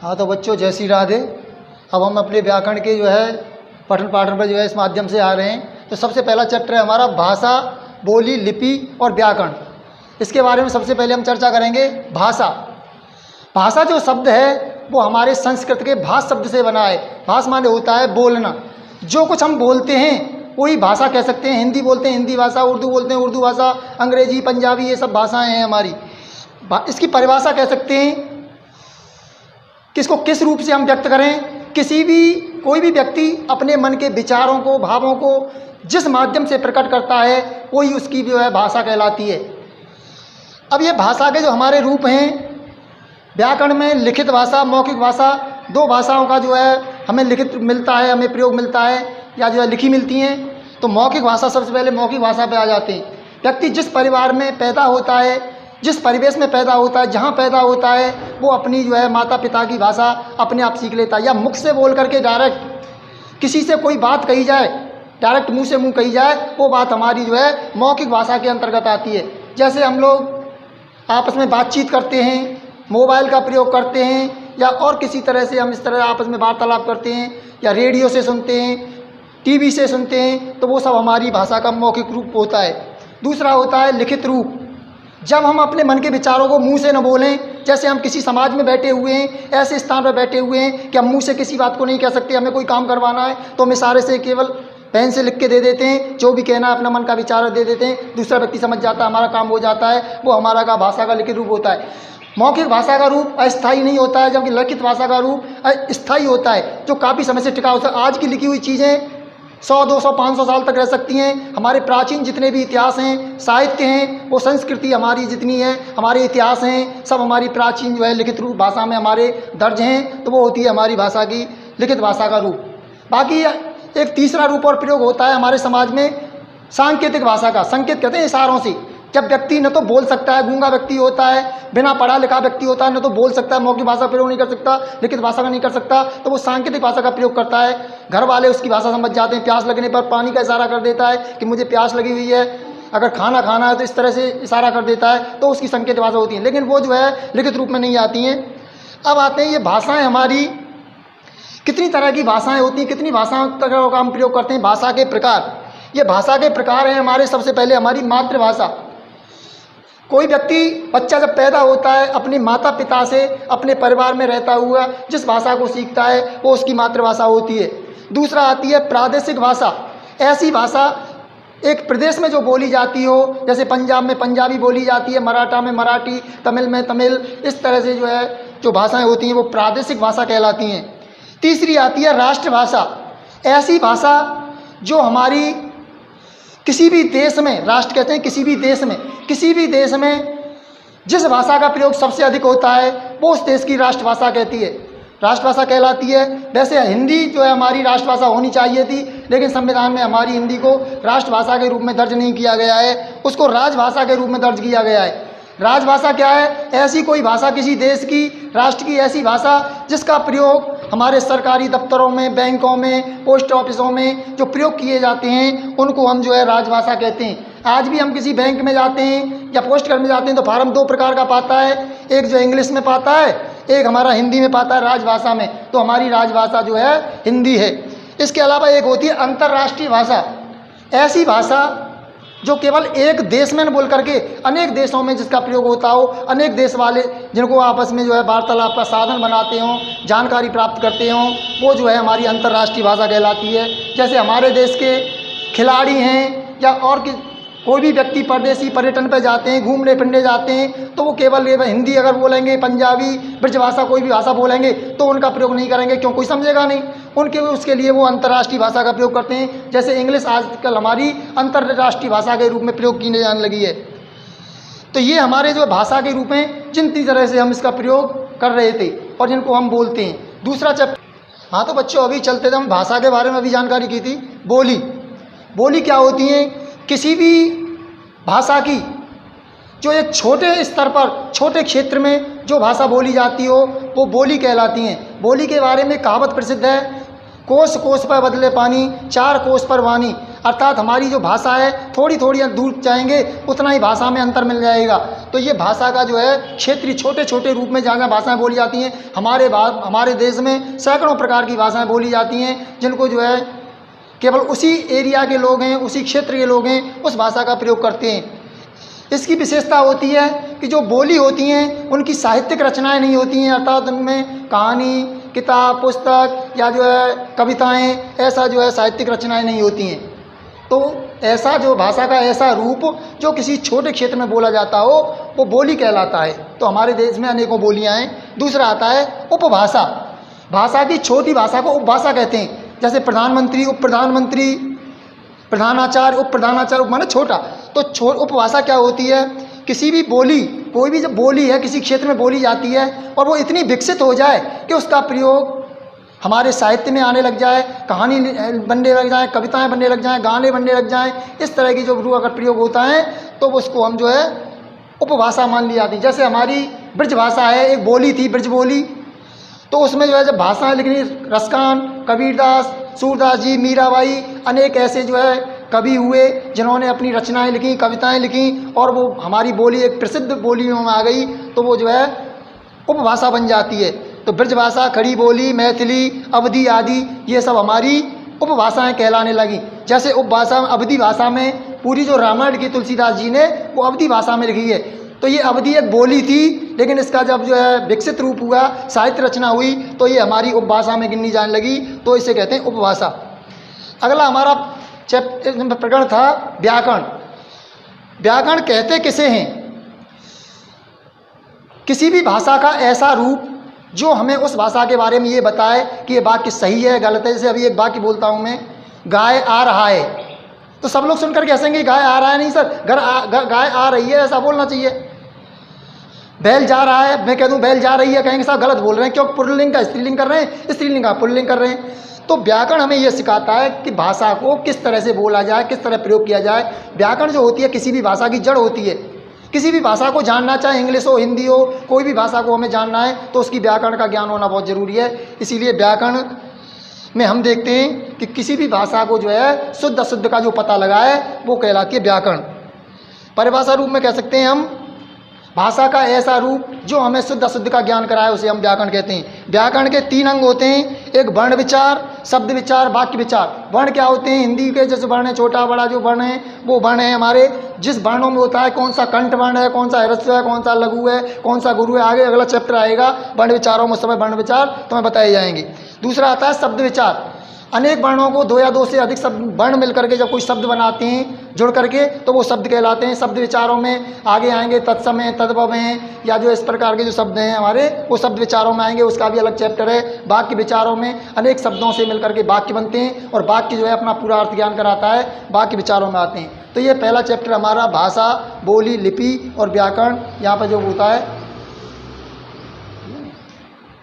हाँ तो बच्चों, जय श्री राधे। अब हम अपने व्याकरण के पठन पाठन पर इस माध्यम से आ रहे हैं। तो सबसे पहला चैप्टर है हमारा भाषा, बोली, लिपि और व्याकरण। इसके बारे में सबसे पहले हम चर्चा करेंगे। भाषा। भाषा जो शब्द है वो हमारे संस्कृत के भाष शब्द से बना है। भाष माने होता है बोलना। जो कुछ हम बोलते हैं वही भाषा कह सकते हैं। हिंदी बोलते हैं हिंदी भाषा, उर्दू बोलते हैं उर्दू भाषा, अंग्रेजी, पंजाबी, ये सब भाषाएं हैं हमारी। इसकी परिभाषा कह सकते हैं किसको किस रूप से हम व्यक्त करें। कोई भी व्यक्ति अपने मन के विचारों को, भावों को जिस माध्यम से प्रकट करता है वही उसकी भाषा कहलाती है। अब ये भाषा के जो हमारे रूप हैं, व्याकरण में लिखित भाषा, मौखिक भाषा, दो भाषाओं का हमें लिखित मिलता है, हमें प्रयोग मिलता है, या लिखी मिलती हैं। तो मौखिक भाषा, सबसे पहले मौखिक भाषा पे आ जाते हैं। व्यक्ति जिस परिवार में पैदा होता है, जिस परिवेश में पैदा होता है, जहाँ पैदा होता है, वो अपनी माता पिता की भाषा अपने आप सीख लेता है। या मुख से बोल करके डायरेक्ट किसी से कोई बात कही जाए, डायरेक्ट मुंह से मुंह कही जाए, वो बात हमारी मौखिक भाषा के अंतर्गत आती है। जैसे हम लोग आपस में बातचीत करते हैं, मोबाइल का प्रयोग करते हैं, या और किसी तरह से हम इस तरह आपस में वार्तालाप करते हैं, या रेडियो से सुनते हैं, टीवी से सुनते हैं, तो वो सब हमारी भाषा का मौखिक रूप होता है। दूसरा होता है लिखित रूप। जब हम अपने मन के विचारों को मुंह से न बोलें, जैसे हम किसी समाज में बैठे हुए हैं, ऐसे स्थान पर बैठे हुए हैं कि हम मुंह से किसी बात को नहीं कह सकते। हमें कोई काम करवाना है तो हम इशारे से केवल पेन से लिख के दे देते हैं, जो भी कहना है अपना मन का विचार दे देते हैं, दूसरा व्यक्ति समझ जाता है, हमारा काम हो जाता है। वो हमारा का भाषा का लिखित रूप होता है। मौखिक भाषा का रूप अस्थायी नहीं होता है, जबकि लिखित भाषा का रूप स्थायी होता है, जो काफ़ी समय से टिका होता है। आज की लिखी हुई चीज़ें 100, 200, 500 साल तक रह सकती हैं। हमारे प्राचीन जितने भी इतिहास हैं, साहित्य हैं, वो संस्कृति हमारी जितनी है, हमारे इतिहास हैं, सब हमारी प्राचीन लिखित रूप भाषा में हमारे दर्ज हैं। तो वो होती है हमारी भाषा की लिखित भाषा का रूप। बाकी एक तीसरा रूप और प्रयोग होता है हमारे समाज में सांकेतिक भाषा का। संकेत कहते हैं इशारों से। जब व्यक्ति न तो बोल सकता है, गूंगा व्यक्ति होता है, बिना पढ़ा लिखा व्यक्ति होता है, न तो बोल सकता है, मौखिक भाषा प्रयोग नहीं कर सकता, लिखित भाषा का नहीं कर सकता, तो वो सांकेतिक भाषा का प्रयोग करता है। घर वाले उसकी भाषा समझ जाते हैं। प्यास लगने पर पानी का इशारा कर देता है कि मुझे प्यास लगी हुई है। अगर खाना खाना है तो इस तरह से इशारा कर देता है, तो उसकी संकेत भाषा होती है। लेकिन वो लिखित रूप में नहीं आती हैं। अब आते हैं ये भाषाएँ हमारी, कितनी तरह की भाषाएँ होती हैं, कितनी भाषाओं का हम प्रयोग करते हैं। भाषा के प्रकार, ये भाषा के प्रकार हैं हमारे। सबसे पहले हमारी मातृभाषा। कोई व्यक्ति, बच्चा जब पैदा होता है, अपने माता पिता से, अपने परिवार में रहता हुआ जिस भाषा को सीखता है वो उसकी मातृभाषा होती है। दूसरा आती है प्रादेशिक भाषा। ऐसी भाषा एक प्रदेश में जो बोली जाती हो, जैसे पंजाब में पंजाबी बोली जाती है, मराठा में मराठी, तमिल में तमिल, इस तरह से जो भाषाएं होती हैं वो प्रादेशिक भाषा कहलाती हैं। तीसरी आती है राष्ट्रभाषा। ऐसी भाषा जो हमारी किसी भी देश में, राष्ट्र कहते हैं किसी भी देश में जिस भाषा का प्रयोग सबसे अधिक होता है वो उस देश की राष्ट्रभाषा राष्ट्रभाषा कहलाती है। वैसे हिंदी हमारी राष्ट्रभाषा होनी चाहिए थी, लेकिन संविधान में हमारी हिंदी को राष्ट्रभाषा के रूप में दर्ज नहीं किया गया है, उसको राजभाषा के रूप में दर्ज किया गया है। राजभाषा क्या है? ऐसी कोई भाषा, किसी देश की, राष्ट्र की ऐसी भाषा जिसका प्रयोग हमारे सरकारी दफ्तरों में, बैंकों में, पोस्ट ऑफिसों में जो प्रयोग किए जाते हैं उनको हम राजभाषा कहते हैं। आज भी हम किसी बैंक में जाते हैं या पोस्ट घर में जाते हैं तो फार्म दो प्रकार का पाता है, एक इंग्लिश में पाता है, एक हमारा हिंदी में पाता है राजभाषा में। तो हमारी राजभाषा हिंदी है। इसके अलावा एक होती है अंतर्राष्ट्रीय भाषा। ऐसी भाषा जो केवल एक देश में न बोल करके अनेक देशों में जिसका प्रयोग होता हो, अनेक देश वाले जिनको आपस में वार्तालाप का साधन बनाते हों, जानकारी प्राप्त करते हों, वो हमारी अंतर्राष्ट्रीय भाषा कहलाती है। जैसे हमारे देश के खिलाड़ी हैं या और कोई भी व्यक्ति परदेशी पर्यटन पर जाते हैं, घूमने फिरने जाते हैं, तो वो केवल हिंदी अगर बोलेंगे, पंजाबी, ब्रज भाषा, कोई भी भाषा बोलेंगे तो उनका प्रयोग नहीं करेंगे, क्यों? कोई समझेगा नहीं। उसके लिए वो अंतर्राष्ट्रीय भाषा का प्रयोग करते हैं। जैसे इंग्लिश आजकल हमारी अंतर्राष्ट्रीय भाषा के रूप में प्रयोग की जाने लगी है। तो ये हमारे भाषा के रूप हैं जितनी तरह से हम इसका प्रयोग कर रहे थे और जिनको हम बोलते हैं। दूसरा चैप्टर, हाँ तो बच्चों अभी चलते थे, हम भाषा के बारे में अभी जानकारी की थी। बोली क्या होती है? किसी भी भाषा की जो एक छोटे स्तर पर, छोटे क्षेत्र में जो भाषा बोली जाती हो वो बोली कहलाती हैं। बोली के बारे में कहावत प्रसिद्ध है, कोस कोस पर बदले पानी, चार कोस पर वाणी। अर्थात हमारी जो भाषा है थोड़ी थोड़ी दूर जाएंगे उतना ही भाषा में अंतर मिल जाएगा। तो ये भाषा का जो है क्षेत्रीय छोटे छोटे रूप में जहाँ जहाँ भाषाएँ बोली जाती हैं, हमारे देश में सैकड़ों प्रकार की भाषाएँ बोली जाती हैं, जिनको जो है केवल उसी एरिया के लोग हैं, उसी क्षेत्र के लोग हैं, उस भाषा का प्रयोग करते हैं। इसकी विशेषता होती है कि जो बोली होती हैं उनकी साहित्यिक रचनाएं नहीं होती हैं, अर्थात उनमें कहानी, किताब, पुस्तक या जो है कविताएं, ऐसा जो है साहित्यिक रचनाएं नहीं होती हैं। तो ऐसा जो भाषा का ऐसा रूप जो किसी छोटे क्षेत्र में बोला जाता हो वो बोली कहलाता है। तो हमारे देश में अनेकों बोलियाँ हैं। दूसरा आता है उपभाषा। भाषा की छोटी भाषा को उपभाषा कहते हैं। जैसे प्रधानमंत्री, उप प्रधानमंत्री, प्रधानाचार्य, उप प्रधानाचार्य, माने छोटा। तो उपभाषा क्या होती है? किसी भी बोली, कोई भी जब बोली है किसी क्षेत्र में बोली जाती है और वो इतनी विकसित हो जाए कि उसका प्रयोग हमारे साहित्य में आने लग जाए, कहानी बनने लग जाए, कविताएं बनने लग जाएं, गाने बनने लग जाएं, इस तरह की जो अगर प्रयोग होता है तो उसको हम जो है उपभाषा मान ली जाती है। जैसे हमारी ब्रज भाषा है, एक बोली थी ब्रज बोली, तो उसमें जो है जब भाषाएँ लिखनी, रसकान, कबीरदास, सूरदास जी, मीराबाई, अनेक ऐसे जो है कवि हुए जिन्होंने अपनी रचनाएं लिखी, कविताएं लिखी और वो हमारी बोली एक प्रसिद्ध बोलियों में आ गई, तो वो जो है उपभाषा बन जाती है। तो ब्रजभाषा, खड़ी बोली, मैथिली, अवधी आदि ये सब हमारी उपभाषाएं कहलाने लगी। जैसे उपभाषा अवधी भाषा में पूरी जो रामायण की तुलसीदास जी ने वो अवधी भाषा में लिखी है। तो ये अवधी एक बोली थी, लेकिन इसका जब जो है विकसित रूप हुआ, साहित्य रचना हुई, तो ये हमारी उपभाषा में गिननी जाने लगी, तो इसे कहते हैं उपभाषा। अगला हमारा प्रकरण था व्याकरण। व्याकरण कहते किसे हैं? किसी भी भाषा का ऐसा रूप जो हमें उस भाषा के बारे में ये बताए कि ये वाक्य सही है, गलत है। जैसे अभी एक वाक्य बोलता हूँ मैं, गाय आ रहा है, तो सब लोग सुनकर हंसेंगे, गाय आ रहा है नहीं सर, गाय आ रही है, ऐसा बोलना चाहिए। बैल जा रहा है, मैं कह दूं बैल जा रही है, कहेंगे साहब गलत बोल रहे हैं, क्यों? पुल्लिंग का स्त्रीलिंग कर रहे हैं, स्त्रीलिंग का पुल्लिंग कर रहे हैं। तो व्याकरण हमें यह सिखाता है कि भाषा को किस तरह से बोला जाए, किस तरह प्रयोग किया जाए। व्याकरण जो होती है किसी भी भाषा की जड़ होती है। किसी भी भाषा को जानना, चाहे इंग्लिश हो, हिंदी हो, कोई भी भाषा को हमें जानना है तो उसकी व्याकरण का ज्ञान होना बहुत ज़रूरी है। इसीलिए व्याकरण में हम देखते हैं कि किसी भी भाषा को जो है शुद्ध अशुद्ध का जो पता लगा है वो कहलाती है व्याकरण। परिभाषा रूप में कह सकते हैं हम भाषा का ऐसा रूप जो हमें शुद्ध अशुद्ध का ज्ञान कराए, उसे हम व्याकरण कहते हैं। व्याकरण के 3 अंग होते हैं, एक वर्ण विचार, शब्द विचार, वाक्य विचार। वर्ण क्या होते हैं? हिंदी के जैसे वर्ण है, छोटा बड़ा जो वर्ण है वो वर्ण है हमारे, जिस वर्णों में होता है कौन सा कंठ वर्ण है, कौन सा ह्रस्व है, कौन सा लघु है, कौन सा गुरु है। आगे अगला चैप्टर आएगा वर्ण विचारों में, उस समय वर्ण विचार तुम्हें बताए जाएंगे। दूसरा आता है शब्द विचार। अनेक वर्णों को 2 या 2 से अधिक शब्द वर्ण मिल करके जब कोई शब्द बनाते हैं जुड़ करके, तो वो शब्द कहलाते हैं। शब्द विचारों में आगे आएंगे तत्समय, तद्भव या जो इस प्रकार के जो शब्द हैं हमारे, वो शब्द विचारों में आएंगे, उसका भी अलग चैप्टर है। वाक्य विचारों में अनेक शब्दों से मिल करके वाक्य बनते हैं और वाक्य जो है अपना पूरा अर्थ ज्ञान कराता है, वाक्य विचारों में आते हैं। तो ये पहला चैप्टर हमारा भाषा, बोली, लिपि और व्याकरण यहाँ पर जो होता है